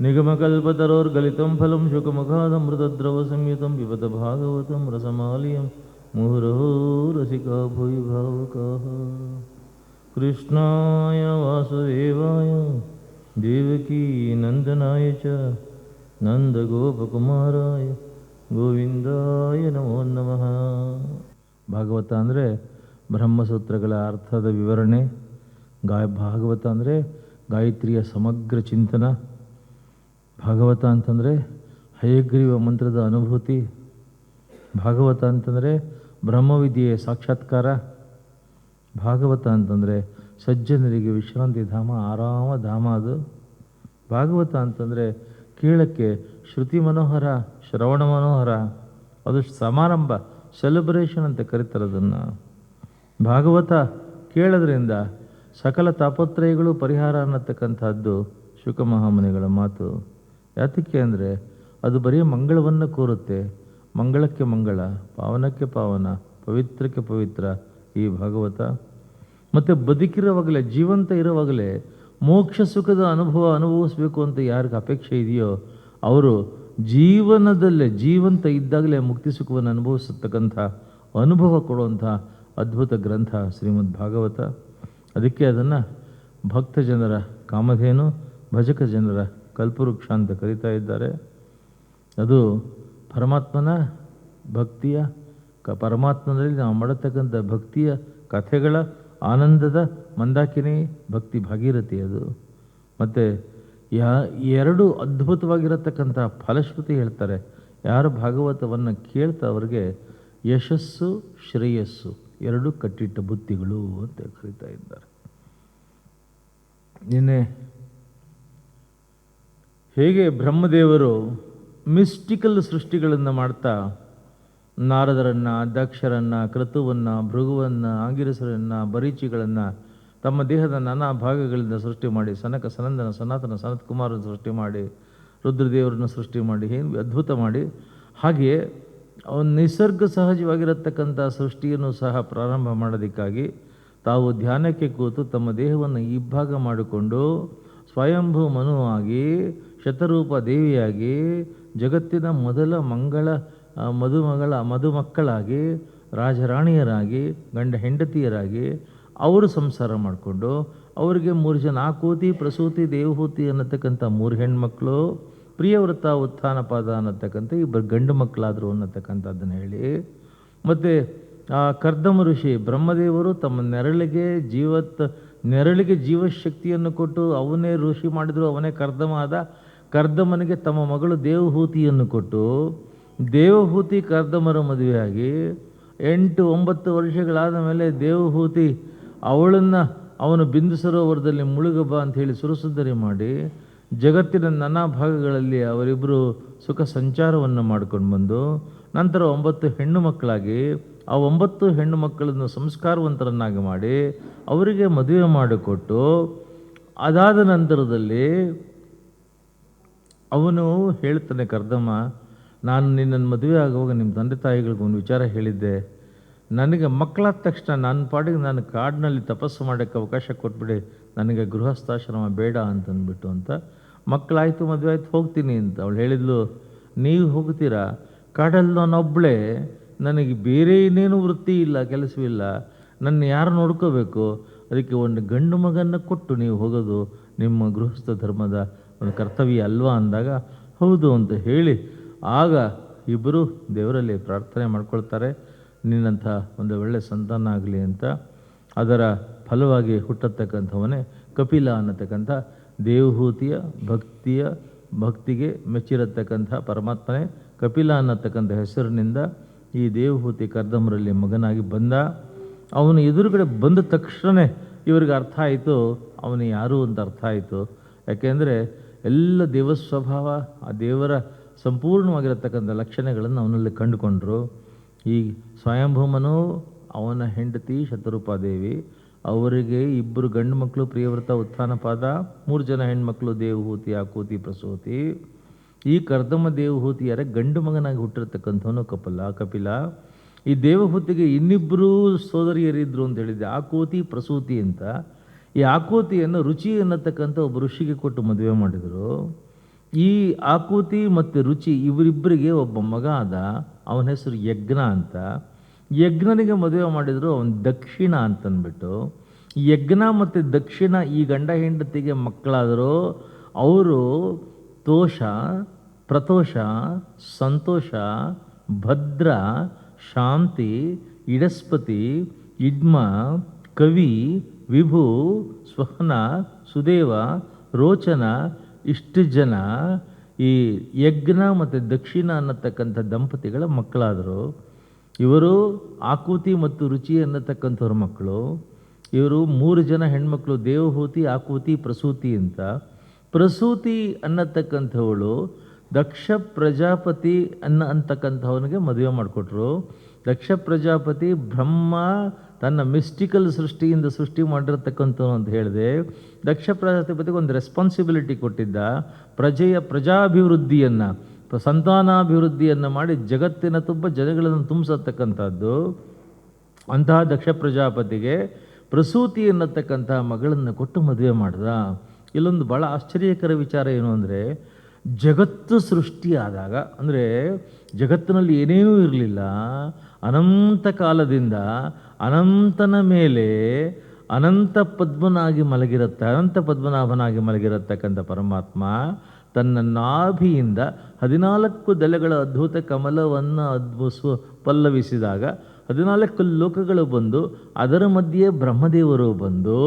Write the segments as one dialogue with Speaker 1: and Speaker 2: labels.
Speaker 1: निगमकल्पतरोर्गलितं फलं शुकमुखादमृतद्रवसंयुतं पिबत भागवतं रसमालयं मुहुरहो रसिका भुवि भावुकाः। कृष्णाय वासुदेवाय देवकी नन्दनाय च नन्दगोपकुमाराय ಗೋವಿಂದಾಯ ನಮೋ ನಮಃ. ಭಾಗವತ ಅಂದರೆ ಬ್ರಹ್ಮಸೂತ್ರಗಳ ಅರ್ಥದ ವಿವರಣೆ. ಭಾಗವತ ಅಂದರೆ ಗಾಯತ್ರಿಯ ಸಮಗ್ರ ಚಿಂತನ. ಭಾಗವತ ಅಂತಂದರೆ ಹಯಗ್ರೀವ ಮಂತ್ರದ ಅನುಭೂತಿ. ಭಾಗವತ ಅಂತಂದರೆ ಬ್ರಹ್ಮವಿದ್ಯೆಯ ಸಾಕ್ಷಾತ್ಕಾರ. ಭಾಗವತ ಅಂತಂದರೆ ಸಜ್ಜನರಿಗೆ ವಿಶ್ರಾಂತಿ ಧಾಮ, ಆರಾಮ ಧಾಮ ಅದು. ಭಾಗವತ ಅಂತಂದರೆ ಕೇಳಕ್ಕೆ ಶ್ರುತಿ ಮನೋಹರ, ಶ್ರವಣ ಮನೋಹರ, ಅದು ಸಮಾರಂಭ, ಸೆಲೆಬ್ರೇಷನ್ ಅಂತ ಕರೀತಾರೆ ಅದನ್ನು. ಭಾಗವತ ಕೇಳೋದ್ರಿಂದ ಸಕಲ ತಾಪತ್ರಯಗಳು ಪರಿಹಾರ ಅನ್ನತಕ್ಕಂಥದ್ದು ಶುಕ ಮಹಾಮುನಿಗಳ ಮಾತು. ಯಾತಕ್ಕೆ ಅಂದರೆ ಅದು ಬರೀ ಮಂಗಳವನ್ನು ಕೋರುತ್ತೆ. ಮಂಗಳಕ್ಕೆ ಮಂಗಳ, ಪಾವನಕ್ಕೆ ಪಾವನ, ಪವಿತ್ರಕ್ಕೆ ಪವಿತ್ರ ಈ ಭಾಗವತ. ಮತ್ತು ಬದುಕಿರುವಾಗಲೇ, ಜೀವಂತ ಇರುವಾಗಲೇ ಮೋಕ್ಷ ಸುಖದ ಅನುಭವಿಸಬೇಕು ಅಂತ ಯಾರಿಗೆ ಅಪೇಕ್ಷೆ ಇದೆಯೋ ಅವರು ಜೀವನದಲ್ಲೇ ಜೀವಂತ ಇದ್ದಾಗಲೇ ಮುಕ್ತಿ ಸುಖವನ್ನು ಅನುಭವಿಸತಕ್ಕಂಥ ಅನುಭವ ಕೊಡುವಂಥ ಅದ್ಭುತ ಗ್ರಂಥ ಶ್ರೀಮದ್ ಭಾಗವತ. ಅದಕ್ಕೆ ಅದನ್ನು ಭಕ್ತ ಜನರ ಕಾಮಧೇನು, ಭಜಕ ಜನರ ಕಲ್ಪವೃಕ್ಷ ಅಂತ ಕರೀತಾ ಇದ್ದಾರೆ. ಅದು ಪರಮಾತ್ಮನ ಭಕ್ತಿಯ ಪರಮಾತ್ಮನಲ್ಲಿ ನಾವು ಮಾಡತಕ್ಕಂಥ ಭಕ್ತಿಯ ಕಥೆಗಳ ಆನಂದದ ಮಂದಾಕಿನಿ ಭಕ್ತಿ ಭಾಗೀರಥಿ ಅದು. ಮತ್ತು ಎರಡು ಅದ್ಭುತವಾಗಿರತಕ್ಕಂಥ ಫಲಶ್ರುತಿ ಹೇಳ್ತಾರೆ. ಯಾರು ಭಾಗವತವನ್ನು ಕೇಳ್ತಾ ಅವರಿಗೆ ಯಶಸ್ಸು ಶ್ರೇಯಸ್ಸು ಎರಡು ಕಟ್ಟಿಟ್ಟ ಬುತ್ತಿಗಳು ಅಂತ ಕರೀತಾ ಇದ್ದಾರೆ. ನಿನ್ನೆ ಹೇಗೆ ಬ್ರಹ್ಮದೇವರು ಮಿಸ್ಟಿಕಲ್ ಸೃಷ್ಟಿಗಳನ್ನು ಮಾಡ್ತಾ ನಾರದರನ್ನು, ದಕ್ಷರನ್ನು, ಕ್ರತುವನ್ನು, ಭೃಗುವನ್ನು, ಆಂಗಿರಸರನ್ನು, ಬರೀಚಿಗಳನ್ನು ತಮ್ಮ ದೇಹದ ನಾನಾ ಭಾಗಗಳಿಂದ ಸೃಷ್ಟಿ ಮಾಡಿ, ಸನಕ ಸನಂದನ ಸನಾತನ ಸನತ್ಕುಮಾರನ ಸೃಷ್ಟಿ ಮಾಡಿ, ರುದ್ರದೇವರನ್ನು ಸೃಷ್ಟಿ ಮಾಡಿ, ಏನು ಅದ್ಭುತ ಮಾಡಿ, ಹಾಗೆಯೇ ಅವನು ನಿಸರ್ಗ ಸಹಜವಾಗಿರತಕ್ಕಂಥ ಸೃಷ್ಟಿಯನ್ನು ಸಹ ಪ್ರಾರಂಭ ಮಾಡೋದಕ್ಕಾಗಿ ತಾವು ಧ್ಯಾನಕ್ಕೆ ಕೂತು ತಮ್ಮ ದೇಹವನ್ನು ಇಬ್ಬಾಗ ಮಾಡಿಕೊಂಡು ಸ್ವಯಂಭೂ ಮನುವಾಗಿ, ಶತರೂಪ ದೇವಿಯಾಗಿ, ಜಗತ್ತಿನ ಮೊದಲ ಮಂಗಳ ಮಧುಮಕ್ಕಳಾಗಿ, ರಾಜರಾಣಿಯರಾಗಿ, ಗಂಡ ಹೆಂಡತಿಯರಾಗಿ ಅವರು ಸಂಸಾರ ಮಾಡಿಕೊಂಡು ಅವರಿಗೆ 3 ಜನ ಆಕೂತಿ, ಪ್ರಸೂತಿ, ದೇವಹೂತಿ ಅನ್ನತಕ್ಕಂಥ 3 ಹೆಣ್ಮಕ್ಳು, ಪ್ರಿಯವ್ರತ, ಉತ್ಥಾನಪಾದ ಅನ್ನತಕ್ಕಂಥ 2 ಗಂಡು ಮಕ್ಕಳಾದರು ಅನ್ನತಕ್ಕಂಥದ್ದನ್ನು ಹೇಳಿ, ಮತ್ತು ಆ ಕರ್ದಮ ಋಷಿ ಬ್ರಹ್ಮದೇವರು ತಮ್ಮ ನೆರಳಿಗೆ ಜೀವಶಕ್ತಿಯನ್ನು ಕೊಟ್ಟು ಅವನೇ ಋಷಿ ಮಾಡಿದರು, ಅವನೇ ಕರ್ದಮ ಆದ. ಕರ್ದಮನಿಗೆ ತಮ್ಮ ಮಗಳು ದೇವಹೂತಿಯನ್ನು ಕೊಟ್ಟು ದೇವಹೂತಿ ಕರ್ದಮರ ಮದುವೆಯಾಗಿ 8-9 ವರ್ಷಗಳಾದ ಮೇಲೆ ದೇವಹೂತಿ ಅವನು ಬಿಂದು ಸರೋವರದಲ್ಲಿ ಮುಳುಗಬ ಅಂಥೇಳಿ ಸುರಸುಂದರಿ ಮಾಡಿ ಜಗತ್ತಿನ ನಾನಾ ಭಾಗಗಳಲ್ಲಿ ಅವರಿಬ್ಬರು ಸುಖ ಸಂಚಾರವನ್ನು ಮಾಡ್ಕೊಂಡು ಬಂದು ನಂತರ 9 ಹೆಣ್ಣು ಮಕ್ಕಳಾಗಿ ಆ 9 ಹೆಣ್ಣು ಮಕ್ಕಳನ್ನು ಸಂಸ್ಕಾರವಂತರನ್ನಾಗಿ ಮಾಡಿ ಅವರಿಗೆ ಮದುವೆ ಮಾಡಿಕೊಟ್ಟು, ಅದಾದ ನಂತರದಲ್ಲಿ ಅವನು ಹೇಳ್ತಾನೆ ಕರ್ದಮ, ನಾನು ನಿನ್ನನ್ನು ಮದುವೆ ಆಗುವಾಗ ನಿಮ್ಮ ತಂದೆ ತಾಯಿಗಳಿಗೆ ಒಂದು ವಿಚಾರ ಹೇಳಿದ್ದೆ, ನನಗೆ ಮಕ್ಕಳಾದ ತಕ್ಷಣ ನನ್ನ ಪಾಡಿಗೆ ನಾನು ಕಾಡಿನಲ್ಲಿ ತಪಸ್ಸು ಮಾಡೋಕ್ಕೆ ಅವಕಾಶ ಕೊಟ್ಬಿಡಿ, ನನಗೆ ಗೃಹಸ್ಥಾಶ್ರಮ ಬೇಡ ಅಂತಂದ್ಬಿಟ್ಟು ಅಂತ. ಮಕ್ಕಳಾಯಿತು, ಮದುವೆ ಆಯ್ತು, ಹೋಗ್ತೀನಿ ಅಂತ ಅವಳು ಹೇಳಿದ್ಲು. ನೀವು ಹೋಗ್ತೀರಾ? ಕಾಡಲ್ಲಿ ನಾನೊಬ್ಬಳೇ, ನನಗೆ ಬೇರೆ ಇನ್ನೇನು ವೃತ್ತಿ ಇಲ್ಲ, ಕೆಲಸವಿಲ್ಲ, ನನ್ನ ಯಾರು ನೋಡ್ಕೋಬೇಕು? ಅದಕ್ಕೆ ಒಂದು ಗಂಡು ಮಗನ್ನು ಕೊಟ್ಟು ನೀವು ಹೋಗೋದು ನಿಮ್ಮ ಗೃಹಸ್ಥ ಧರ್ಮದ ಒಂದು ಕರ್ತವ್ಯ ಅಲ್ವಾ ಅಂದಾಗ ಹೌದು ಅಂತ ಹೇಳಿ ಆಗ ಇಬ್ಬರು ದೇವರಲ್ಲಿ ಪ್ರಾರ್ಥನೆ ಮಾಡ್ಕೊಳ್ತಾರೆ, ನಿನ್ನಂಥ ಒಂದು ಒಳ್ಳೆಯ ಸಂತಾನ ಆಗಲಿ ಅಂತ. ಅದರ ಫಲವಾಗಿ ಹುಟ್ಟತಕ್ಕಂಥವನೇ ಕಪಿಲ ಅನ್ನತಕ್ಕಂಥ ದೇವಹೂತಿಯ ಭಕ್ತಿಗೆ ಮೆಚ್ಚಿರತಕ್ಕಂಥ ಪರಮಾತ್ಮನೇ ಕಪಿಲ ಅನ್ನತಕ್ಕಂಥ ಹೆಸರಿನಿಂದ ಈ ದೇವಹೂತಿ ಕರ್ದಮರಲ್ಲಿ ಮಗನಾಗಿ ಬಂದ. ಅವನು ಎದುರುಗಡೆ ಬಂದ ತಕ್ಷಣ ಇವರಿಗೆ ಅರ್ಥ ಆಯಿತು ಅವನು ಯಾರು ಅಂತ ಅರ್ಥ ಆಯಿತು. ಯಾಕೆಂದರೆ ಎಲ್ಲ ದೇವ ಸ್ವಭಾವ, ಆ ದೇವರ ಸಂಪೂರ್ಣವಾಗಿರತಕ್ಕಂಥ ಲಕ್ಷಣಗಳನ್ನು ಅವನಲ್ಲಿ ಕಂಡುಕೊಂಡರು. ಈ ಸ್ವಯಂಭೂಮನು, ಅವನ ಹೆಂಡತಿ ಶತರೂಪಾದೇವಿ, ಅವರಿಗೆ 2 ಗಂಡು ಮಕ್ಕಳು ಪ್ರಿಯವ್ರತ, ಉತ್ಥಾನಪಾದ, 3 ಜನ ಹೆಣ್ಮಕ್ಳು ದೇವಹೂತಿ, ಆಕೂತಿ, ಪ್ರಸೂತಿ. ಈ ಕರ್ದಮ ದೇವಹೂತಿಯರ ಗಂಡು ಮಗನಾಗಿ ಹುಟ್ಟಿರ್ತಕ್ಕಂಥವನು ಕಪಿಲ. ಈ ದೇವಹೂತಿಗೆ ಇನ್ನಿಬ್ಬರು ಸೋದರಿಯರಿದ್ರು ಅಂತ ಹೇಳಿದ್ದೆ, ಆಕೂತಿ, ಪ್ರಸೂತಿ ಅಂತ. ಈ ಆಕೂತಿಯನ್ನು ರುಚಿ ಅನ್ನತಕ್ಕಂಥ ಒಬ್ಬ ಋಷಿಗೆ ಕೊಟ್ಟು ಮದುವೆ ಮಾಡಿದರು. ಈ ಆಕೂತಿ ಮತ್ತು ರುಚಿ ಇವರಿಬ್ಬರಿಗೆ ಒಬ್ಬ ಮಗ ಆದ, ಅವನ ಹೆಸರು ಯಜ್ಞ ಅಂತ. ಯಜ್ಞನಿಗೆ ಮದುವೆ ಮಾಡಿದರು, ಅವನು ದಕ್ಷಿಣ ಅಂತಂದ್ಬಿಟ್ಟು. ಯಜ್ಞ ಮತ್ತು ದಕ್ಷಿಣ ಈ ಗಂಡ ಹೆಂಡತಿಗೆ ಮಕ್ಕಳಾದರೂ ಅವರು ತೋಷ, ಪ್ರತೋಷ, ಸಂತೋಷ, ಭದ್ರ, ಶಾಂತಿ, ಇಡಸ್ಪತಿ, ಇಡ್ಮ, ಕವಿ, ವಿಭು, ಸ್ವಹನ, ಸುದೇವ, ರೋಚನ, ಇಷ್ಟು ಜನ ಈ ಯಜ್ಞ ಮತ್ತು ದಕ್ಷಿಣ ಅನ್ನತಕ್ಕಂಥ ದಂಪತಿಗಳ ಮಕ್ಕಳಾದರು. ಇವರು ಆಕೂತಿ ಮತ್ತು ರುಚಿ ಅನ್ನತಕ್ಕಂಥವ್ರ ಮಕ್ಕಳು. ಇವರು 3 ಜನ ಹೆಣ್ಮಕ್ಳು, ದೇವಹೂತಿ, ಆಕೂತಿ, ಪ್ರಸೂತಿ ಅಂತ. ಪ್ರಸೂತಿ ಅನ್ನತಕ್ಕಂಥವಳು ದಕ್ಷ ಪ್ರಜಾಪತಿ ಅಂತಕ್ಕಂಥವನಿಗೆ ಮದುವೆ ಮಾಡಿಕೊಟ್ರು. ದಕ್ಷ ಪ್ರಜಾಪತಿ ಬ್ರಹ್ಮ ತನ್ನ ಮಿಸ್ಟಿಕಲ್ ಸೃಷ್ಟಿಯಿಂದ ಸೃಷ್ಟಿ ಮಾಡಿರತಕ್ಕಂಥವ್ನು ಅಂತ ಹೇಳಿದೆ. ದಕ್ಷ ಪ್ರಜಾಪತಿಗೆ ಒಂದು ರೆಸ್ಪಾನ್ಸಿಬಿಲಿಟಿ ಕೊಟ್ಟಿದ್ದ, ಪ್ರಜಾಭಿವೃದ್ಧಿಯನ್ನು, ಸಂತಾನಾಭಿವೃದ್ಧಿಯನ್ನು ಮಾಡಿ ಜಗತ್ತಿನ ತುಂಬ ಜನಗಳನ್ನು ತುಂಬಿಸತಕ್ಕಂಥದ್ದು. ಅಂತಹ ದಕ್ಷ ಪ್ರಜಾಪತಿಗೆ ಪ್ರಸೂತಿ ಅನ್ನತಕ್ಕಂಥ ಮಗಳನ್ನು ಕೊಟ್ಟು ಮದುವೆ ಮಾಡ್ದ. ಇಲ್ಲೊಂದು ಭಾಳ ಆಶ್ಚರ್ಯಕರ ವಿಚಾರ ಏನು ಅಂದರೆ, ಜಗತ್ತು ಸೃಷ್ಟಿಯಾದಾಗ, ಅಂದರೆ ಜಗತ್ತಿನಲ್ಲಿ ಏನೇನೂ ಇರಲಿಲ್ಲ, ಅನಂತ ಕಾಲದಿಂದ ಅನಂತನ ಮೇಲೆ ಅನಂತ ಪದ್ಮನಾಭನಾಗಿ ಮಲಗಿರತಕ್ಕಂಥ ಪರಮಾತ್ಮ ತನ್ನ ನಾಭಿಯಿಂದ 14 ದಳಗಳ ಅದ್ಭುತ ಕಮಲವನ್ನು ಪಲ್ಲವಿಸಿದಾಗ 14 ಲೋಕಗಳು ಬಂದು, ಅದರ ಮಧ್ಯೆ ಬ್ರಹ್ಮದೇವರು ಬಂದು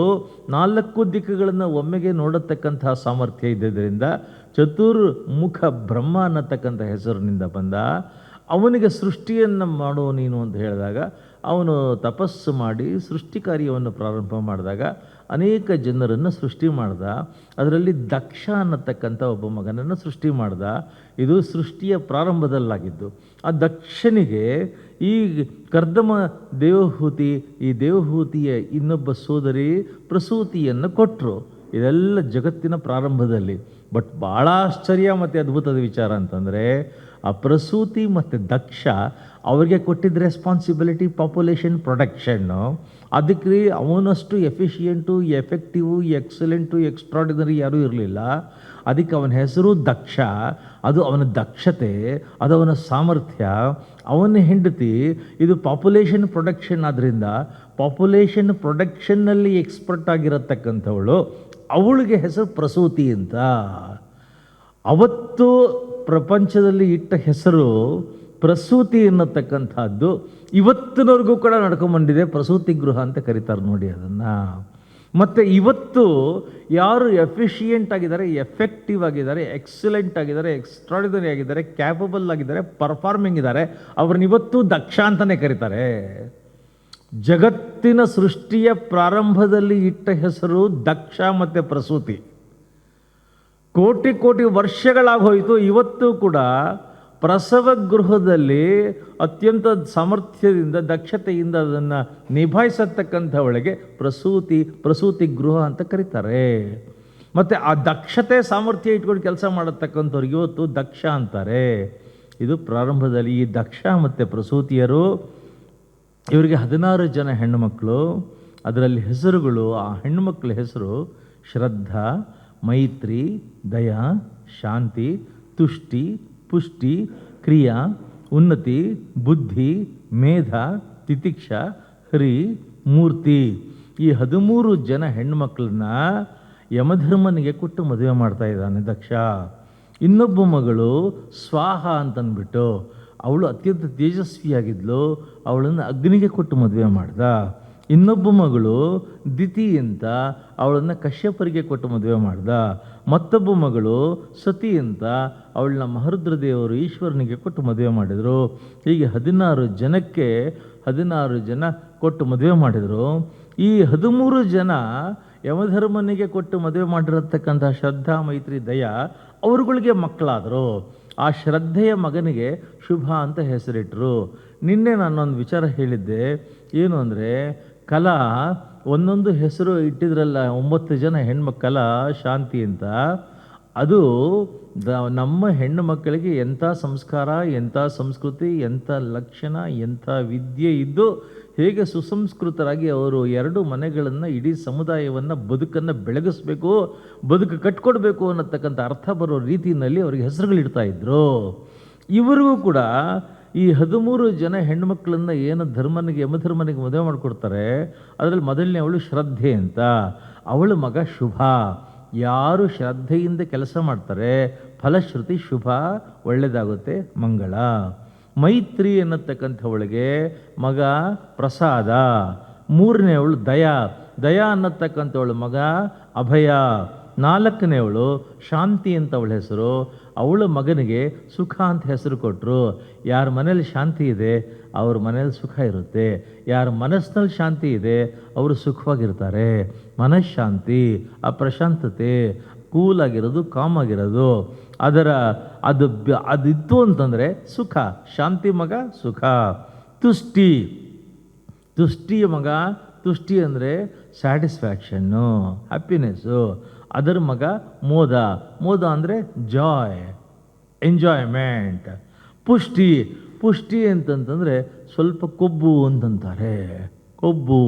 Speaker 1: 4 ದಿಕ್ಕುಗಳನ್ನು ಒಮ್ಮೆಗೆ ನೋಡತಕ್ಕಂತಹ ಸಾಮರ್ಥ್ಯ ಇದ್ದಿದ್ದರಿಂದ ಚತುರ್ಮುಖ ಬ್ರಹ್ಮ ಅನ್ನತಕ್ಕಂಥ ಹೆಸರಿನಿಂದ ಬಂದ. ಅವನಿಗೆ ಸೃಷ್ಟಿಯನ್ನು ಮಾಡೋ ನೀನು ಅಂತ ಹೇಳಿದಾಗ ಅವನು ತಪಸ್ಸು ಮಾಡಿ ಸೃಷ್ಟಿ ಕಾರ್ಯವನ್ನು ಪ್ರಾರಂಭ ಮಾಡಿದಾಗ ಅನೇಕ ಜನರನ್ನು ಸೃಷ್ಟಿ ಮಾಡ್ದ. ಅದರಲ್ಲಿ ದಕ್ಷ ಅನ್ನತಕ್ಕಂಥ ಒಬ್ಬ ಮಗನನ್ನು ಸೃಷ್ಟಿ ಮಾಡ್ದ. ಇದು ಸೃಷ್ಟಿಯ ಪ್ರಾರಂಭದಲ್ಲಾಗಿದ್ದು. ಆ ದಕ್ಷನಿಗೆ ಈ ಕರ್ದಮ ದೇವಹೂತಿ, ಈ ದೇವಹೂತಿಯ ಇನ್ನೊಬ್ಬ ಸೋದರಿ ಪ್ರಸೂತಿಯನ್ನು ಕೊಟ್ಟರು. ಇದೆಲ್ಲ ಜಗತ್ತಿನ ಪ್ರಾರಂಭದಲ್ಲಿ. ಬಟ್ ಭಾಳ ಆಶ್ಚರ್ಯ ಮತ್ತು ಅದ್ಭುತದ ವಿಚಾರ ಅಂತಂದರೆ, ಆ ಪ್ರಸೂತಿ ಮತ್ತು ದಕ್ಷ ಅವರಿಗೆ ಕೊಟ್ಟಿದ್ದ ರೆಸ್ಪಾನ್ಸಿಬಿಲಿಟಿ ಪಾಪ್ಯುಲೇಷನ್ ಪ್ರೊಡಕ್ಷನ್ನು. ಅದಕ್ಕೆ ಅವನಷ್ಟು ಎಫಿಷಿಯೆಂಟು, ಎಫೆಕ್ಟಿವು, ಎಕ್ಸಲೆಂಟು, ಎಕ್ಸ್ಟ್ರಾಡಿನರಿ ಯಾರೂ ಇರಲಿಲ್ಲ. ಅದಕ್ಕೆ ಅವನ ಹೆಸರು ದಕ್ಷ. ಅದು ಅವನ ದಕ್ಷತೆ, ಅದು ಅವನ ಸಾಮರ್ಥ್ಯ. ಅವನ ಹೆಂಡತಿ ಇದು ಪಾಪ್ಯುಲೇಷನ್ ಪ್ರೊಡಕ್ಷನ್ ಆದ್ದರಿಂದ ಪಾಪ್ಯುಲೇಷನ್ ಪ್ರೊಡಕ್ಷನ್ನಲ್ಲಿ ಎಕ್ಸ್ಪರ್ಟ್ ಆಗಿರತಕ್ಕಂಥವಳು, ಅವಳಿಗೆ ಹೆಸರು ಪ್ರಸೂತಿ ಅಂತ. ಅವತ್ತು ಪ್ರಪಂಚದಲ್ಲಿ ಇಟ್ಟ ಹೆಸರು ಪ್ರಸೂತಿ ಅನ್ನತಕ್ಕಂಥದ್ದು ಇವತ್ತಿನವರೆಗೂ ಕೂಡ ನಡ್ಕೊಂಬಂದಿದೆ. ಪ್ರಸೂತಿ ಗೃಹ ಅಂತ ಕರೀತಾರೆ ನೋಡಿ ಅದನ್ನು. ಮತ್ತು ಇವತ್ತು ಯಾರು ಎಫಿಷಿಯೆಂಟ್ ಆಗಿದ್ದಾರೆ, ಎಫೆಕ್ಟಿವ್ ಆಗಿದ್ದಾರೆ, ಎಕ್ಸಲೆಂಟ್ ಆಗಿದ್ದಾರೆ, ಎಕ್ಸ್ಟ್ರಾಡಿನರಿ ಆಗಿದ್ದಾರೆ, ಕ್ಯಾಪಬಲ್ ಆಗಿದ್ದಾರೆ, ಪರ್ಫಾರ್ಮಿಂಗ್ ಇದ್ದಾರೆ, ಅವ್ರನ್ನ ಇವತ್ತು ದಕ್ಷ ಅಂತಲೇ ಕರೀತಾರೆ. ಜಗತ್ತಿನ ಸೃಷ್ಟಿಯ ಪ್ರಾರಂಭದಲ್ಲಿ ಇಟ್ಟ ಹೆಸರು ದಕ್ಷ ಮತ್ತು ಪ್ರಸೂತಿ. ಕೋಟಿ ಕೋಟಿ ವರ್ಷಗಳಾಗೋಯಿತು. ಇವತ್ತು ಕೂಡ ಪ್ರಸವ ಗೃಹದಲ್ಲಿ ಅತ್ಯಂತ ಸಾಮರ್ಥ್ಯದಿಂದ, ದಕ್ಷತೆಯಿಂದ ಅದನ್ನು ನಿಭಾಯಿಸತಕ್ಕಂಥವಳಿಗೆ ಪ್ರಸೂತಿ ಗೃಹ ಅಂತ ಕರೀತಾರೆ. ಮತ್ತು ಆ ದಕ್ಷತೆ ಸಾಮರ್ಥ್ಯ ಇಟ್ಕೊಂಡು ಕೆಲಸ ಮಾಡತಕ್ಕಂಥವ್ರಿಗೆ ಇವತ್ತು ದಕ್ಷ ಅಂತಾರೆ. ಇದು ಪ್ರಾರಂಭದಲ್ಲಿ ಈ ದಕ್ಷ ಮತ್ತು ಪ್ರಸೂತಿಯರು, ಇವರಿಗೆ 16 ಜನ ಹೆಣ್ಣುಮಕ್ಕಳು. ಅದರಲ್ಲಿ ಹೆಸರುಗಳು, ಆ ಹೆಣ್ಣುಮಕ್ಕಳ ಹೆಸರು ಶ್ರದ್ಧಾ, ಮೈತ್ರಿ, ದಯಾ, ಶಾಂತಿ, ತುಷ್ಟಿ, ಪುಷ್ಟಿ, ಕ್ರಿಯಾ, ಉನ್ನತಿ, ಬುದ್ಧಿ, ಮೇಧ, ತಿತಿಕ್ಷ, ಹರಿ, ಮೂರ್ತಿ. ಈ 13 ಜನ ಹೆಣ್ಣುಮಕ್ಕಳನ್ನ ಯಮಧರ್ಮನಿಗೆ ಕೊಟ್ಟು ಮದುವೆ ಮಾಡ್ತಾ ಇದ್ದಾನೆ ದಕ್ಷ. ಇನ್ನೊಬ್ಬ ಮಗಳು ಸ್ವಾಹ ಅಂತಂದ್ಬಿಟ್ಟು, ಅವಳು ಅತ್ಯಂತ ತೇಜಸ್ವಿಯಾಗಿದ್ಲು, ಅವಳನ್ನು ಅಗ್ನಿಗೆ ಕೊಟ್ಟು ಮದುವೆ ಮಾಡ್ದ. ಇನ್ನೊಬ್ಬ ಮಗಳು ದಿತಿ ಅಂತ, ಅವಳನ್ನು ಕಶ್ಯಪರಿಗೆ ಕೊಟ್ಟು ಮದುವೆ ಮಾಡ್ದ. ಮತ್ತೊಬ್ಬ ಮಗಳು ಸತಿ ಅಂತ, ಅವಳನ್ನ ಮಹರುದ್ರ ದೇವರು ಈಶ್ವರನಿಗೆ ಕೊಟ್ಟು ಮದುವೆ ಮಾಡಿದರು. ಹೀಗೆ 16 ಜನಕ್ಕೆ 16 ಜನ ಕೊಟ್ಟು ಮದುವೆ ಮಾಡಿದರು. ಈ 13 ಜನ ಯಮಧರ್ಮನಿಗೆ ಕೊಟ್ಟು ಮದುವೆ ಮಾಡಿರತಕ್ಕಂಥ ಶ್ರದ್ಧಾ, ಮೈತ್ರಿ, ದಯಾ ಅವರುಗಳಿಗೆ ಮಕ್ಕಳಾದರು. ಆ ಶ್ರದ್ಧೆಯ ಮಗನಿಗೆ ಶುಭ ಅಂತ ಹೆಸರಿಟ್ಟರು. ನಿನ್ನೆ ನಾನೊಂದು ವಿಚಾರ ಹೇಳಿದ್ದೆ, ಏನು ಅಂದರೆ ಕಲಾ ಒಂದೊಂದು ಹೆಸರು ಇಟ್ಟಿದ್ರಲ್ಲ, 9 ಜನ ಹೆಣ್ಮಕ್ಕಳ ಶಾಂತಿ ಅಂತ. ಅದು ನಮ್ಮ ಹೆಣ್ಣು ಮಕ್ಕಳಿಗೆ ಎಂಥ ಸಂಸ್ಕಾರ, ಎಂಥ ಸಂಸ್ಕೃತಿ, ಎಂಥ ಲಕ್ಷಣ, ಎಂಥ ವಿದ್ಯೆ ಇದ್ದು ಹೇಗೆ ಸುಸಂಸ್ಕೃತರಾಗಿ ಅವರು 2 ಮನೆಗಳನ್ನು, ಇಡೀ ಸಮುದಾಯವನ್ನು, ಬದುಕನ್ನು ಬೆಳಗಿಸ್ಬೇಕು, ಬದುಕು ಕಟ್ಕೊಡ್ಬೇಕು ಅನ್ನತಕ್ಕಂಥ ಅರ್ಥ ಬರೋ ರೀತಿಯಲ್ಲಿ ಅವರಿಗೆ ಹೆಸರುಗಳಿಡ್ತಾ ಇದ್ರು. ಇವರಿಗೂ ಕೂಡ ಈ 13 ಜನ ಹೆಣ್ಮಕ್ಳನ್ನ ಏನು ಯಮಧರ್ಮನಿಗೆ ಮದುವೆ ಮಾಡಿಕೊಡ್ತಾರೆ, ಅದರಲ್ಲಿ ಮೊದಲನೇ ಅವಳು ಶ್ರದ್ಧೆ ಅಂತ. ಅವಳ ಮಗ ಶುಭ. ಯಾರು ಶ್ರದ್ಧೆಯಿಂದ ಕೆಲಸ ಮಾಡ್ತಾರೆ ಫಲಶ್ರುತಿ ಶುಭ, ಒಳ್ಳೆಯದಾಗುತ್ತೆ, ಮಂಗಳ. ಮೈತ್ರಿ ಅನ್ನತಕ್ಕಂಥವಳಿಗೆ ಮಗ ಪ್ರಸಾದ. 3ನೇವಳು ದಯಾ ಅನ್ನತಕ್ಕಂಥವಳು ಮಗ ಅಭಯ. 4ನೇವಳು ಶಾಂತಿ ಅಂತ ಅವಳ ಹೆಸರು. ಅವಳ ಮಗನಿಗೆ ಸುಖ ಅಂತ ಹೆಸರು ಕೊಟ್ಟರು. ಯಾರ ಮನೇಲಿ ಶಾಂತಿ ಇದೆ ಅವ್ರ ಮನೇಲಿ ಸುಖ ಇರುತ್ತೆ, ಯಾರ ಮನಸ್ಸಿನಲ್ಲಿ ಶಾಂತಿ ಇದೆ ಅವರು ಸುಖವಾಗಿರ್ತಾರೆ. ಮನಃಶಾಂತಿ, ಆ ಪ್ರಶಾಂತತೆ, ಕೂಲಾಗಿರೋದು, ಕಾಮಾಗಿರೋದು, ಅದಿತ್ತು ಅಂತಂದರೆ ಸುಖ. ಶಾಂತಿ ಮಗ ಸುಖ. ತುಷ್ಟಿಯ ಮಗ, ತುಷ್ಟಿ ಅಂದರೆ ಸ್ಯಾಟಿಸ್ಫ್ಯಾಕ್ಷನ್ನು, ಹ್ಯಾಪಿನೆಸ್ಸು. ಅದರ ಮಗ ಮೋದ ಅಂದರೆ ಜಾಯ್, ಎಂಜಾಯ್ಮೆಂಟ್. ಪುಷ್ಟಿ ಅಂತಂತಂದರೆ ಸ್ವಲ್ಪ ಕೊಬ್ಬು ಅಂತಾರೆ,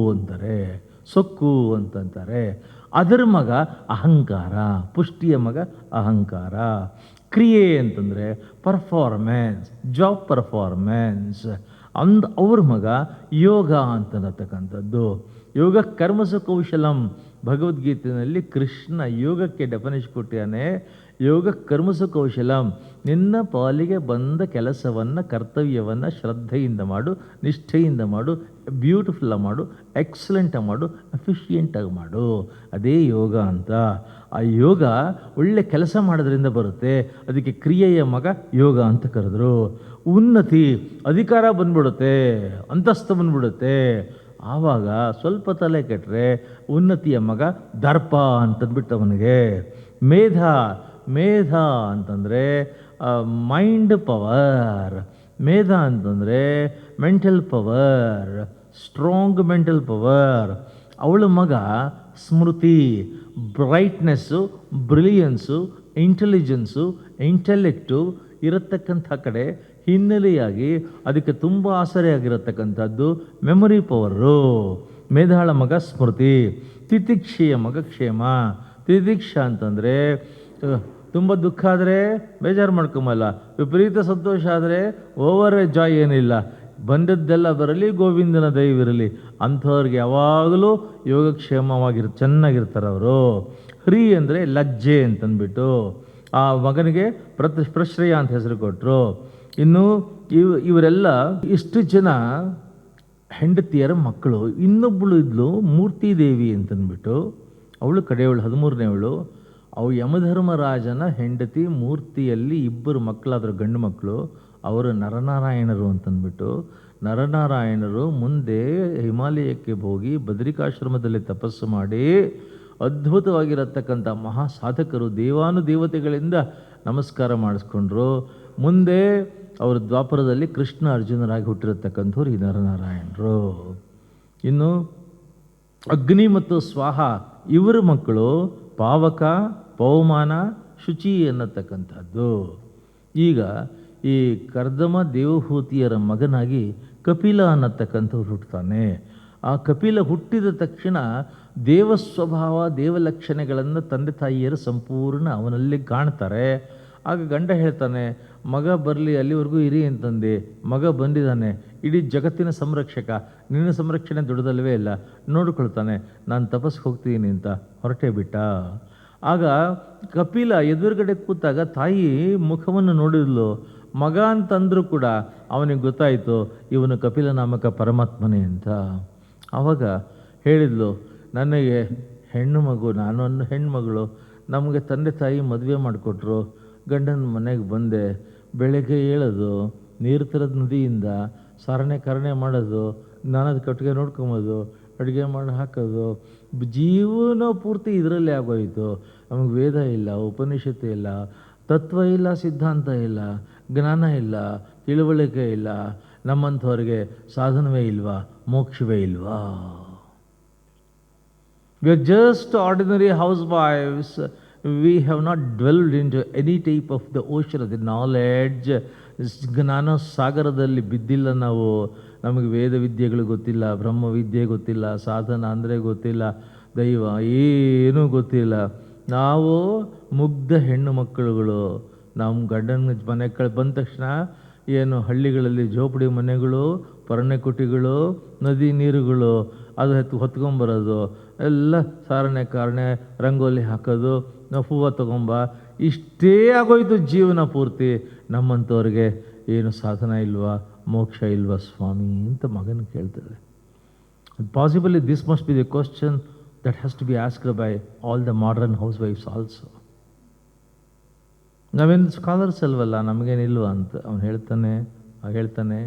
Speaker 1: ಸೊಕ್ಕು ಅಂತಂತಾರೆ. ಅದರ ಮಗ ಅಹಂಕಾರ. ಪುಷ್ಟಿಯ ಮಗ ಅಹಂಕಾರ. ಕ್ರಿಯೆ ಅಂತಂದರೆ ಪರ್ಫಾರ್ಮೆನ್ಸ್, ಜಾಬ್ ಪರ್ಫಾರ್ಮೆನ್ಸ್. ಅವ್ರ ಮಗ ಯೋಗ ಅಂತಕ್ಕಂಥದ್ದು. ಯೋಗ ಕರ್ಮಸು ಕೌಶಲಂ. ಭಗವದ್ಗೀತೆಯಲ್ಲಿ ಕೃಷ್ಣ ಯೋಗಕ್ಕೆ ಡೆಫಿನೇಷನ್ ಕೊಟ್ಟಿದ್ದಾನೆ. ಯೋಗ ಕರ್ಮಸು ಕೌಶಲಂ. ನಿನ್ನ ಪಾಲಿಗೆ ಬಂದ ಕೆಲಸವನ್ನು, ಕರ್ತವ್ಯವನ್ನು ಶ್ರದ್ಧೆಯಿಂದ ಮಾಡು, ನಿಷ್ಠೆಯಿಂದ ಮಾಡು, ಬ್ಯೂಟಿಫುಲ್ ಮಾಡು, ಎಕ್ಸಲೆಂಟ್ ಮಾಡು, ಎಫಿಷಿಯೆಂಟಾಗಿ ಮಾಡು. ಅದೇ ಯೋಗ ಅಂತ. ಆ ಯೋಗ ಒಳ್ಳೆ ಕೆಲಸ ಮಾಡೋದ್ರಿಂದ ಬರುತ್ತೆ. ಅದಕ್ಕೆ ಕ್ರಿಯೆಯ ಮಗ ಯೋಗ ಅಂತ ಕರೆದ್ರು. ಉನ್ನತಿ, ಅಧಿಕಾರ ಬಂದ್ಬಿಡುತ್ತೆ, ಅಂತಸ್ತು ಬಂದ್ಬಿಡುತ್ತೆ. ಆವಾಗ ಸ್ವಲ್ಪ ತಲೆ ಕೆಟ್ಟರೆ ಉನ್ನತಿಯ ಮಗ ದರ್ಪ ಅಂತಂದ್ಬಿಟ್ಟು ಅವನಿಗೆ. ಮೇಧ ಅಂತಂದರೆ ಮೈಂಡ್ ಪವರ್. ಮೇಧ ಅಂತಂದರೆ mental power, strong mental power. ಅವಳ ಮಗ ಸ್ಮೃತಿ. ಬ್ರೈಟ್ನೆಸ್ಸು, ಬ್ರಿಲಿಯನ್ಸು, ಇಂಟೆಲಿಜೆನ್ಸು, ಇಂಟೆಲೆಕ್ಟು ಇರತಕ್ಕಂಥ ಕಡೆ ಹಿನ್ನೆಲೆಯಾಗಿ ಅದಕ್ಕೆ ತುಂಬ ಆಸರೆಯಾಗಿರತಕ್ಕಂಥದ್ದು ಮೆಮೊರಿ ಪವರು. ಮೇಧಾಳ ಮಗ ಸ್ಮೃತಿ. ತಿತಿಕ್ಷೆಯ ಮಗ ಕ್ಷೇಮ. ತಿತಿಕ್ಷ ಅಂತಂದರೆ ತುಂಬ ದುಃಖ ಆದರೆ ಬೇಜಾರು ಮಾಡ್ಕೊಂಬಲ್ಲ, ವಿಪರೀತ ಸಂತೋಷ ಆದರೆ ಓವರ್ ಜಾಯ್ ಏನಿಲ್ಲ, ಬಂದದ್ದೆಲ್ಲ ಬರಲಿ, ಗೋವಿಂದನ ದಯವಿರಲಿ. ಅಂಥವ್ರಿಗೆ ಯಾವಾಗಲೂ ಚೆನ್ನಾಗಿರ್ತಾರೆ ಅವರು. ಹ್ರೀ ಅಂದರೆ ಲಜ್ಜೆ ಅಂತಂದ್ಬಿಟ್ಟು ಆ ಮಗನಿಗೆ ಪ್ರಶ್ರಯ ಅಂತ ಹೆಸರು ಕೊಟ್ಟರು. ಇನ್ನು ಇವರೆಲ್ಲ ಇಷ್ಟು ಜನ ಹೆಂಡತಿಯರ ಮಕ್ಕಳು. ಇನ್ನೊಬ್ಬಳು ಇದ್ಲು ಮೂರ್ತಿ ದೇವಿ ಅಂತಂದ್ಬಿಟ್ಟು, ಅವಳು ಕಡೆಯವಳು, 13ನೇವಳು. ಅವಳು ಯಮಧರ್ಮರಾಜನ ಹೆಂಡತಿ. ಮೂರ್ತಿಯಲ್ಲಿ 2 ಮಕ್ಕಳಾದರು, ಗಂಡು ಮಕ್ಕಳು. ಅವರು ನರನಾರಾಯಣರು ಅಂತಂದ್ಬಿಟ್ಟು. ನರನಾರಾಯಣರು ಮುಂದೆ ಹಿಮಾಲಯಕ್ಕೆ ಹೋಗಿ ಬದರಿಕಾಶ್ರಮದಲ್ಲಿ ತಪಸ್ಸು ಮಾಡಿ ಅದ್ಭುತವಾಗಿರತಕ್ಕಂಥ ಮಹಾ ಸಾಧಕರು. ದೇವಾನುದೇವತೆಗಳಿಂದ ನಮಸ್ಕಾರ ಮಾಡಿಸ್ಕೊಂಡ್ರು. ಮುಂದೆ ಅವರು ದ್ವಾಪರದಲ್ಲಿ ಕೃಷ್ಣ ಅರ್ಜುನರಾಗಿ ಹುಟ್ಟಿರತಕ್ಕಂಥವ್ರು ಈ ನರನಾರಾಯಣರು. ಇನ್ನು ಅಗ್ನಿ ಮತ್ತು ಸ್ವಾಹ ಇವರ ಮಕ್ಕಳು ಪಾವಕ, ಪವಮಾನ, ಶುಚಿ ಅನ್ನತಕ್ಕಂಥದ್ದು. ಈಗ ಈ ಕರ್ದಮ ದೇವಹೂತಿಯರ ಮಗನಾಗಿ ಕಪಿಲ ಅನ್ನತಕ್ಕಂಥವ್ರು ಹುಟ್ಟುತ್ತಾನೆ. ಆ ಕಪಿಲ ಹುಟ್ಟಿದ ತಕ್ಷಣ ದೇವಸ್ವಭಾವ, ದೇವಲಕ್ಷಣೆಗಳನ್ನು ತಂದೆ ತಾಯಿಯರು ಸಂಪೂರ್ಣ ಅವನಲ್ಲಿ ಕಾಣ್ತಾರೆ. ಆಗ ಗಂಡ ಹೇಳ್ತಾನೆ, ಮಗ ಬರಲಿ, ಅಲ್ಲಿವರೆಗೂ ಇರಿ ಅಂತಂದೆ. ಮಗ ಬಂದಿದ್ದಾನೆ, ಇಡೀ ಜಗತ್ತಿನ ಸಂರಕ್ಷಕ, ನಿನ್ನ ಸಂರಕ್ಷಣೆ ದೊಡ್ಡದಲ್ವೇ ಇಲ್ಲ, ನೋಡ್ಕೊಳ್ತಾನೆ, ನಾನು ತಪಸ್ಸಿಗೆ ಹೋಗ್ತೀನಿ ಅಂತ ಹೊರಟೇ ಬಿಟ್ಟ. ಆಗ ಕಪಿಲ ಎದುರುಗಡೆ ಕೂತಾಗ ತಾಯಿ ಮುಖವನ್ನು ನೋಡಿದ್ಲು. ಮಗ ಅಂತಂದರೂ ಕೂಡ ಅವನಿಗೆ ಗೊತ್ತಾಯಿತು ಇವನು ಕಪಿಲ ನಾಮಕ ಪರಮಾತ್ಮನೇ ಅಂತ. ಆವಾಗ ಹೇಳಿದ್ಲು, ನನಗೆ ಹೆಣ್ಣು ಮಗು, ನಾನೊಂದು ಹೆಣ್ಮಗಳು, ನಮಗೆ ತಂದೆ ತಾಯಿ ಮದುವೆ ಮಾಡಿಕೊಟ್ರು. ಗಂಡನ ಮನೆಗೆ ಬಂದೆ, ಬೆಳಗ್ಗೆ ಏಳೋದು, ನೀರು ತರೋದು ನದಿಯಿಂದ, ಕರಣೆ ಮಾಡೋದು, ನಾನದು ಕಟ್ಟಿಗೆ ನೋಡ್ಕೊಂಬೋದು, ಅಡುಗೆ ಮಾಡಿ ಹಾಕೋದು, ಜೀವನ ಪೂರ್ತಿ ಇದರಲ್ಲೇ ಆಗೋಯಿತು. ನಮಗೆ ವೇದ ಇಲ್ಲ, ಉಪನಿಷತ್ತು ಇಲ್ಲ, ತತ್ವ ಇಲ್ಲ, ಸಿದ್ಧಾಂತ ಇಲ್ಲ, ಜ್ಞಾನ ಇಲ್ಲ, ತಿಳುವಳಿಕೆ ಇಲ್ಲ. ನಮ್ಮಂಥವ್ರಿಗೆ ಸಾಧನವೇ ಇಲ್ವಾ, ಮೋಕ್ಷವೇ ಇಲ್ವಾ? We are just ordinary housewives. We have not dwelled into any type of the ocean of the knowledge. ಜ್ಞಾನ ಸಾಗರದಲ್ಲಿ ಬಿದ್ದಿಲ್ಲ ನಾವು. ನಮಗೆ ವೇದ ವಿದ್ಯೆಗಳು ಗೊತ್ತಿಲ್ಲ, ಬ್ರಹ್ಮವಿದ್ಯೆ ಗೊತ್ತಿಲ್ಲ, ಸಾಧನ ಅಂದರೆ ಗೊತ್ತಿಲ್ಲ, ದೈವ ಏನೂ ಗೊತ್ತಿಲ್ಲ. ನಾವು ಮುಗ್ಧ ಹೆಣ್ಣು ಮಕ್ಕಳುಗಳು. ನಮ್ಮ ಗಂಡನ ಮನೆ ಬಂದ ತಕ್ಷಣ ಏನು ಹಳ್ಳಿಗಳಲ್ಲಿ ಜೋಪಡಿ ಮನೆಗಳು, ಪರ್ಣೆಕುಟಿಗಳು, ನದಿ ನೀರುಗಳು, ಅದು ಹೊತ್ಕೊಂಬರೋದು, ಎಲ್ಲ ಸಾರಣೆ ಕಾರಣೆ, ರಂಗೋಲಿ ಹಾಕೋದು, ಹೂವು ತಗೊಂಬ, ಇಷ್ಟೇ ಆಗೋಯ್ತು ಜೀವನ ಪೂರ್ತಿ. ನಮ್ಮಂಥವ್ರಿಗೆ ಏನು ಸಾಧನ ಇಲ್ವಾ, ಮೋಕ್ಷ ಇಲ್ವಾ ಸ್ವಾಮಿ ಅಂತ ಮಗನ ಕೇಳ್ತಾರೆ. Possibly this must be the question that has to be asked by all the modern ಹೌಸ್ ವೈಫ್ಸ್ ಆಲ್ಸೋ. ನಾವೇನು ಸ್ಕಾಲರ್ಸ್ ಅಲ್ವಲ್ಲ, ನಮಗೇನಿಲ್ವ ಅಂತ ಅವನು ಹೇಳ್ತಾನೆ.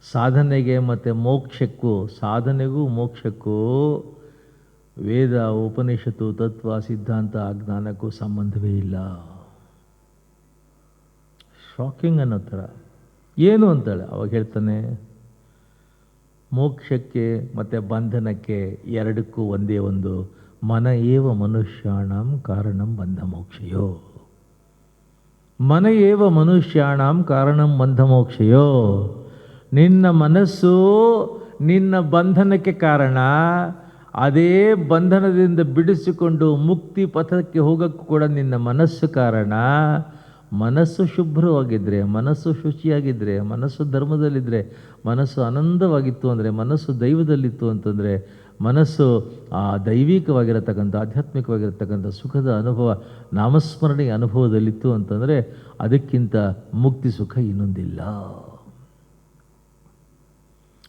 Speaker 1: ಸಾಧನೆಗೆ ಮತ್ತು ಮೋಕ್ಷಕ್ಕೂ, ಸಾಧನೆಗೂ ಮೋಕ್ಷಕ್ಕೂ ವೇದ, ಉಪನಿಷತ್ತು, ತತ್ವ, ಸಿದ್ಧಾಂತ, ಜ್ಞಾನಕ್ಕೂ ಸಂಬಂಧವೇ ಇಲ್ಲ. ಶಾಕಿಂಗ್ ಅನ್ನೋ ಥರ. ಏನು ಅಂತಾಳೆ ಅವಾಗ ಹೇಳ್ತಾನೆ, ಮೋಕ್ಷಕ್ಕೆ ಮತ್ತು ಬಂಧನಕ್ಕೆ ಎರಡಕ್ಕೂ ಒಂದೇ ಒಂದು, ಮನ ಏವ ಮನುಷ್ಯಾಣಂ ಕಾರಣಂ ಬಂಧ ಮೋಕ್ಷಯೋ. ಮನ ಏವ ಮನುಷ್ಯಾಣಂ ಕಾರಣಂ ಬಂಧ ಮೋಕ್ಷಯೋ. ನಿನ್ನ ಮನಸ್ಸು ನಿನ್ನ ಬಂಧನಕ್ಕೆ ಕಾರಣ. ಅದೇ ಬಂಧನದಿಂದ ಬಿಡಿಸಿಕೊಂಡು ಮುಕ್ತಿ ಪಥಕ್ಕೆ ಹೋಗೋಕ್ಕೂ ಕೂಡ ನಿನ್ನ ಮನಸ್ಸು ಕಾರಣ. ಮನಸ್ಸು ಶುಭ್ರವಾಗಿದ್ದರೆ, ಮನಸ್ಸು ಶುಚಿಯಾಗಿದ್ದರೆ, ಮನಸ್ಸು ಧರ್ಮದಲ್ಲಿದ್ದರೆ, ಮನಸ್ಸು ಆನಂದವಾಗಿತ್ತು ಅಂದರೆ, ಮನಸ್ಸು ದೈವದಲ್ಲಿತ್ತು ಅಂತಂದರೆ, ಮನಸ್ಸು ಆ ದೈವಿಕವಾಗಿರತಕ್ಕಂಥ, ಆಧ್ಯಾತ್ಮಿಕವಾಗಿರತಕ್ಕಂಥ ಸುಖದ ಅನುಭವ, ನಾಮಸ್ಮರಣೆಯ ಅನುಭವದಲ್ಲಿತ್ತು ಅಂತಂದರೆ ಅದಕ್ಕಿಂತ ಮುಕ್ತಿ ಸುಖ ಇನ್ನೊಂದಿಲ್ಲ.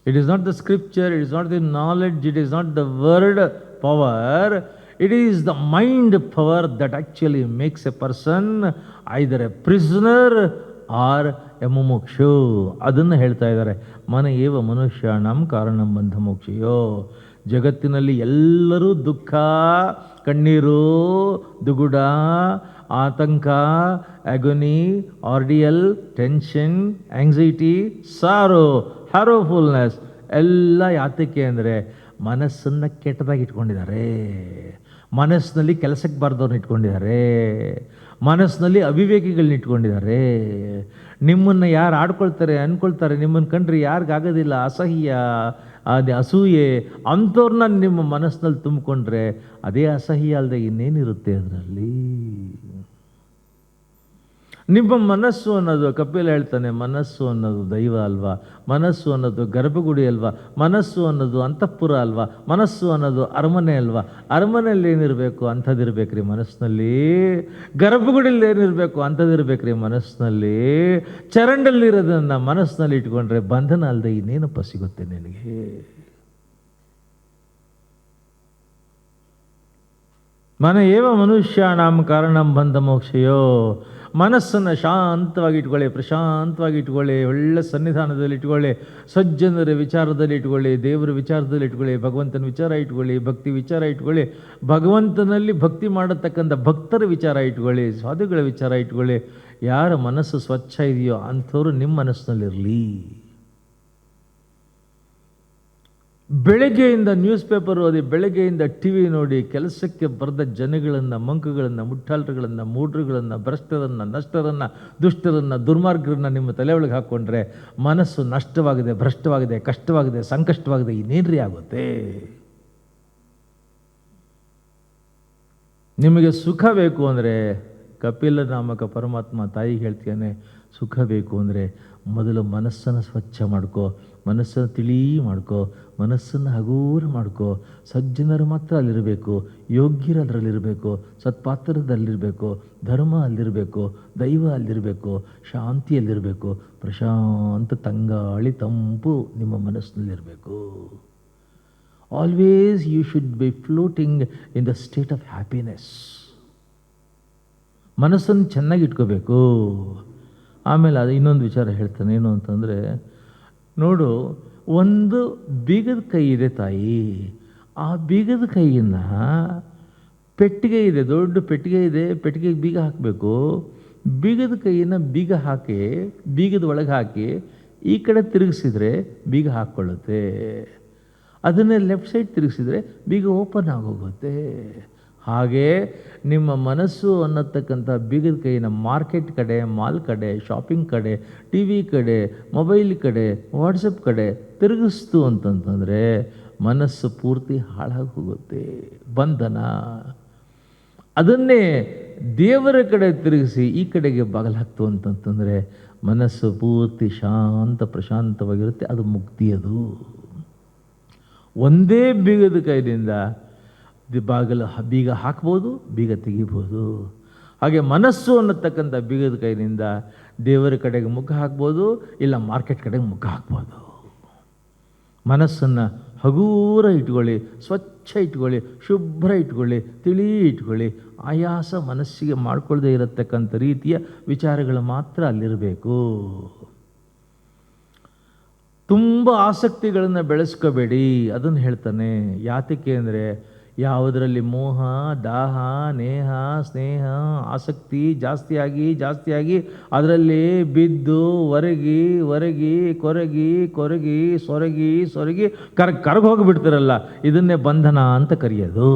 Speaker 1: It is not the scripture, it is not the knowledge, it is not the word power, it is the mind power that actually makes a person either a prisoner or a mumukshu. ಅದನ್ನು ಹೇಳ್ತಾ ಇದ್ದಾರೆ. ಮನ ಏವ ಮನುಷ್ಯಾಣಂ ಕಾರಣಂ ಬಂಧ ಮೋಕ್ಷಯೋ. ಜಗತ್ತಿನಲ್ಲಿ ಎಲ್ಲರೂ ದುಃಖ, ಕಣ್ಣೀರು, ದುಗುಡ, ಆತಂಕ, ಅಗೊನಿ, ಆರ್ಡಿಯಲ್, ಟೆನ್ಷನ್, ಆಂಗ್ಸೈಟಿ, ಸಾರೋ, ಹ್ಯಾರೋಫುಲ್ನೆಸ್ ಎಲ್ಲ ಯಾತಕ್ಕೆ ಅಂದರೆ ಮನಸ್ಸನ್ನು ಕೆಟ್ಟದಾಗಿ ಇಟ್ಕೊಂಡಿದ್ದಾರೆ. ಮನಸ್ಸಿನಲ್ಲಿ ಕೆಲಸಕ್ಕೆ ಬಾರ್ದವ್ರನ್ನ ಇಟ್ಕೊಂಡಿದ್ದಾರೆ. ಮನಸ್ಸಿನಲ್ಲಿ ಅವಿವೇಕಿಗಳನ್ನ ಇಟ್ಕೊಂಡಿದ್ದಾರೆ. ನಿಮ್ಮನ್ನು ಯಾರು ಆಡ್ಕೊಳ್ತಾರೆ ಅಂದ್ಕೊಳ್ತಾರೆ, ನಿಮ್ಮನ್ನು ಕಂಡ್ರೆ ಯಾರಿಗಾಗೋದಿಲ್ಲ, ಅಸಹ್ಯ, ಅಸೂಯೆ ಅಂಥವ್ರನ್ನ ನಿಮ್ಮ ಮನಸ್ಸಿನಲ್ಲಿ ತುಂಬಿಕೊಂಡ್ರೆ ಅದೇ ಅಸಹ್ಯ ಅಲ್ಲದೆ ಇನ್ನೇನಿರುತ್ತೆ ಅದರಲ್ಲಿ. ನಿಮ್ಮ ಮನಸ್ಸು ಅನ್ನೋದು, ಕಪಿಲ ಹೇಳ್ತಾನೆ, ಮನಸ್ಸು ಅನ್ನೋದು ದೈವ ಅಲ್ವಾ, ಮನಸ್ಸು ಅನ್ನೋದು ಗರ್ಭಗುಡಿ ಅಲ್ವಾ, ಮನಸ್ಸು ಅನ್ನೋದು ಅಂತಃಪುರ ಅಲ್ವಾ, ಮನಸ್ಸು ಅನ್ನೋದು ಅರಮನೆ ಅಲ್ವಾ. ಅರಮನೆಯಲ್ಲಿ ಏನಿರಬೇಕು ಅಂಥದ್ದಿರ್ಬೇಕ್ರಿ ಮನಸ್ಸಿನಲ್ಲಿ. ಗರ್ಭಗುಡಿಯಲ್ಲಿ ಏನಿರಬೇಕು ಅಂಥದ್ದಿರ್ಬೇಕ್ರಿ ಮನಸ್ಸಿನಲ್ಲಿ. ಚರಂಡಲ್ಲಿರೋದನ್ನು ಮನಸ್ಸಿನಲ್ಲಿ ಇಟ್ಕೊಂಡ್ರೆ ಬಂಧನ ಅಲ್ಲದೆ ಇನ್ನೇನಪ್ಪ ಸಿಗುತ್ತೆ ನಿನಗೆ. ಮನ ಏವ ಮನುಷ್ಯಾಣಂ ಕಾರಣಂ ಬಂಧ ಮೋಕ್ಷಯೋ. ಮನಸ್ಸನ್ನು ಶಾಂತವಾಗಿ ಇಟ್ಕೊಳ್ಳಿ, ಪ್ರಶಾಂತವಾಗಿ ಇಟ್ಕೊಳ್ಳಿ, ಒಳ್ಳೆ ಸನ್ನಿಧಾನದಲ್ಲಿ ಇಟ್ಕೊಳ್ಳಿ, ಸಜ್ಜನರ ವಿಚಾರದಲ್ಲಿ ಇಟ್ಕೊಳ್ಳಿ, ದೇವರ ವಿಚಾರದಲ್ಲಿ ಇಟ್ಕೊಳ್ಳಿ, ಭಗವಂತನ ವಿಚಾರ ಇಟ್ಕೊಳ್ಳಿ, ಭಕ್ತಿ ವಿಚಾರ ಇಟ್ಕೊಳ್ಳಿ, ಭಗವಂತನಲ್ಲಿ ಭಕ್ತಿ ಮಾಡತಕ್ಕಂಥ ಭಕ್ತರ ವಿಚಾರ ಇಟ್ಕೊಳ್ಳಿ, ಸಾಧುಗಳ ವಿಚಾರ ಇಟ್ಕೊಳ್ಳಿ. ಯಾರ ಮನಸ್ಸು ಸ್ವಚ್ಛ ಇದೆಯೋ ಅಂಥವ್ರು ನಿಮ್ಮ ಮನಸ್ಸಿನಲ್ಲಿರಲಿ. ಬೆಳಗ್ಗೆಯಿಂದ ನ್ಯೂಸ್ ಪೇಪರ್ ಓದಿ, ಬೆಳಗ್ಗೆಯಿಂದ ಟಿ ವಿ ನೋಡಿ, ಕೆಲಸಕ್ಕೆ ಬರೆದ ಜನಗಳನ್ನು, ಮಂಕುಗಳನ್ನು, ಮುಟ್ಟಾಳರುಗಳನ್ನು, ಮೂಢರುಗಳನ್ನು, ಭ್ರಷ್ಟರನ್ನು, ನಷ್ಟರನ್ನು, ದುಷ್ಟರನ್ನು, ದುರ್ಮಾರ್ಗರನ್ನು ನಿಮ್ಮ ತಲೆ ಒಳಗೆ ಹಾಕ್ಕೊಂಡ್ರೆ ಮನಸ್ಸು ನಷ್ಟವಾಗಿದೆ, ಭ್ರಷ್ಟವಾಗಿದೆ, ಕಷ್ಟವಾಗಿದೆ, ಸಂಕಷ್ಟವಾಗಿದೆ, ಇನ್ನೇನ್ರಿ ಆಗುತ್ತೆ. ನಿಮಗೆ ಸುಖ ಬೇಕು ಅಂದರೆ, ಕಪಿಲ ನಾಮಕ ಪರಮಾತ್ಮ ತಾಯಿಗೆ ಹೇಳ್ತಾನೆ, ಸುಖ ಬೇಕು ಅಂದರೆ ಮೊದಲು ಮನಸ್ಸನ್ನು ಸ್ವಚ್ಛ ಮಾಡ್ಕೋ, ಮನಸ್ಸನ್ನು ತಿಳಿ ಮಾಡ್ಕೋ, ಮನಸ್ಸನ್ನು ಹಗೂರ ಮಾಡ್ಕೋ. ಸಜ್ಜನರು ಮಾತ್ರ ಅಲ್ಲಿರಬೇಕು, ಯೋಗ್ಯರು ಅದರಲ್ಲಿರಬೇಕು, ಸತ್ಪಾತ್ರದಲ್ಲಿರಬೇಕು, ಧರ್ಮ ಅಲ್ಲಿರಬೇಕು, ದೈವ ಅಲ್ಲಿರಬೇಕು, ಶಾಂತಿಯಲ್ಲಿರಬೇಕು, ಪ್ರಶಾಂತ ತಂಗಾಳಿ ತಂಪು ನಿಮ್ಮ ಮನಸ್ಸಿನಲ್ಲಿರಬೇಕು. Always you should be floating in the state of happiness. ಮನಸ್ಸನ್ನು ಚೆನ್ನಾಗಿ ಇಟ್ಕೋಬೇಕು. ಆಮೇಲೆ ಅದು ಇನ್ನೊಂದು ವಿಚಾರ ಹೇಳ್ತಾನೆ, ಏನು ಅಂತಂದರೆ, ನೋಡು, ಒಂದು ಬೀಗದ ಕೈ ಇದೆ ತಾಯಿ, ಆ ಬೀಗದ ಕೈಯನ್ನು ಪೆಟ್ಟಿಗೆ ಇದೆ, ದೊಡ್ಡ ಪೆಟ್ಟಿಗೆ ಇದೆ, ಪೆಟ್ಟಿಗೆಗೆ ಬೀಗ ಹಾಕಬೇಕು. ಬೀಗದ ಕೈಯನ್ನು ಬೀಗ ಹಾಕಿ, ಬೀಗದ ಒಳಗೆ ಹಾಕಿ ಈ ಕಡೆ ತಿರುಗಿಸಿದ್ರೆ ಬೀಗ ಹಾಕ್ಕೊಳ್ಳುತ್ತೆ. ಅದನ್ನೇ ಲೆಫ್ಟ್ ಸೈಡ್ ತಿರುಗಿಸಿದ್ರೆ ಬೀಗ ಓಪನ್ ಆಗೋಗುತ್ತೆ. ಹಾಗೇ ನಿಮ್ಮ ಮನಸ್ಸು ಅನ್ನತಕ್ಕಂಥ ಬೀಗದ ಕೈನ ಮಾರ್ಕೆಟ್ ಕಡೆ, ಮಾಲ್ ಕಡೆ, ಶಾಪಿಂಗ್ ಕಡೆ, ಟಿ ವಿ ಕಡೆ, ಮೊಬೈಲ್ ಕಡೆ, ವಾಟ್ಸಪ್ ಕಡೆ ತಿರುಗಿಸ್ತು ಅಂತಂತಂದರೆ ಮನಸ್ಸು ಪೂರ್ತಿ ಹಾಳಾಗಿ ಹೋಗುತ್ತೆ, ಬಂಧನ. ಅದನ್ನೇ ದೇವರ ಕಡೆ ತಿರುಗಿಸಿ ಈ ಕಡೆಗೆ ಬಾಗಲಾಗ್ತು ಅಂತಂತಂದರೆ ಮನಸ್ಸು ಪೂರ್ತಿ ಶಾಂತ ಪ್ರಶಾಂತವಾಗಿರುತ್ತೆ. ಅದು ಮುಕ್ತಿ. ಅದು ಒಂದೇ ಬೀಗದ ಕೈದಿಂದ ಬೀಗ ಹಾಕ್ಬೋದು, ಬೀಗ ತೆಗಿಬೋದು. ಹಾಗೆ ಮನಸ್ಸು ಅನ್ನತಕ್ಕಂಥ ಬೀಗದ ಕೈಯಿಂದ ದೇವರ ಕಡೆಗೆ ಮುಖ ಹಾಕ್ಬೋದು, ಇಲ್ಲ ಮಾರ್ಕೆಟ್ ಕಡೆಗೆ ಮುಖ ಹಾಕ್ಬೋದು. ಮನಸ್ಸನ್ನು ಹಗೂರ ಇಟ್ಕೊಳ್ಳಿ, ಸ್ವಚ್ಛ ಇಟ್ಕೊಳ್ಳಿ, ಶುಭ್ರ ಇಟ್ಕೊಳ್ಳಿ, ತಿಳಿ ಇಟ್ಕೊಳ್ಳಿ. ಆಯಾಸ ಮನಸ್ಸಿಗೆ ಮಾಡ್ಕೊಳ್ಳದೆ ಇರತಕ್ಕಂಥ ರೀತಿಯ ವಿಚಾರಗಳು ಮಾತ್ರ ಅಲ್ಲಿರಬೇಕು. ತುಂಬ ಆಸಕ್ತಿಗಳನ್ನು ಬೆಳೆಸ್ಕೋಬೇಡಿ, ಅದನ್ನು ಹೇಳ್ತಾನೆ. ಯಾತಕ್ಕೆ ಅಂದರೆ ಯಾವುದರಲ್ಲಿ ಮೋಹ, ದಾಹ, ನೇಹ, ಸ್ನೇಹ, ಆಸಕ್ತಿ ಜಾಸ್ತಿಯಾಗಿ ಅದರಲ್ಲಿ ಬಿದ್ದು ಒರಗಿ ಕೊರಗಿ ಸೊರಗಿ ಕರಗೋಗಿಬಿಡ್ತಿರಲ್ಲ, ಇದನ್ನೇ ಬಂಧನ ಅಂತ ಕರೆಯೋದು.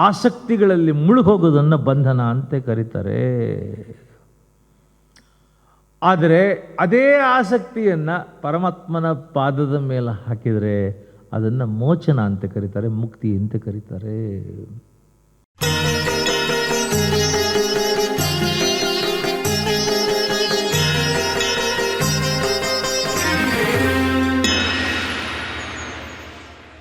Speaker 1: ಆಸಕ್ತಿಗಳಲ್ಲಿ ಮುಳುಗೋಗೋದನ್ನು ಬಂಧನ ಅಂತ ಕರೀತಾರೆ. ಆದರೆ ಅದೇ ಆಸಕ್ತಿಯನ್ನು ಪರಮಾತ್ಮನ ಪಾದದ ಮೇಲೆ ಹಾಕಿದರೆ ಅದನ್ನು ಮೋಚನ ಅಂತ ಕರೀತಾರೆ, ಮುಕ್ತಿ ಅಂತ ಕರೀತಾರೆ.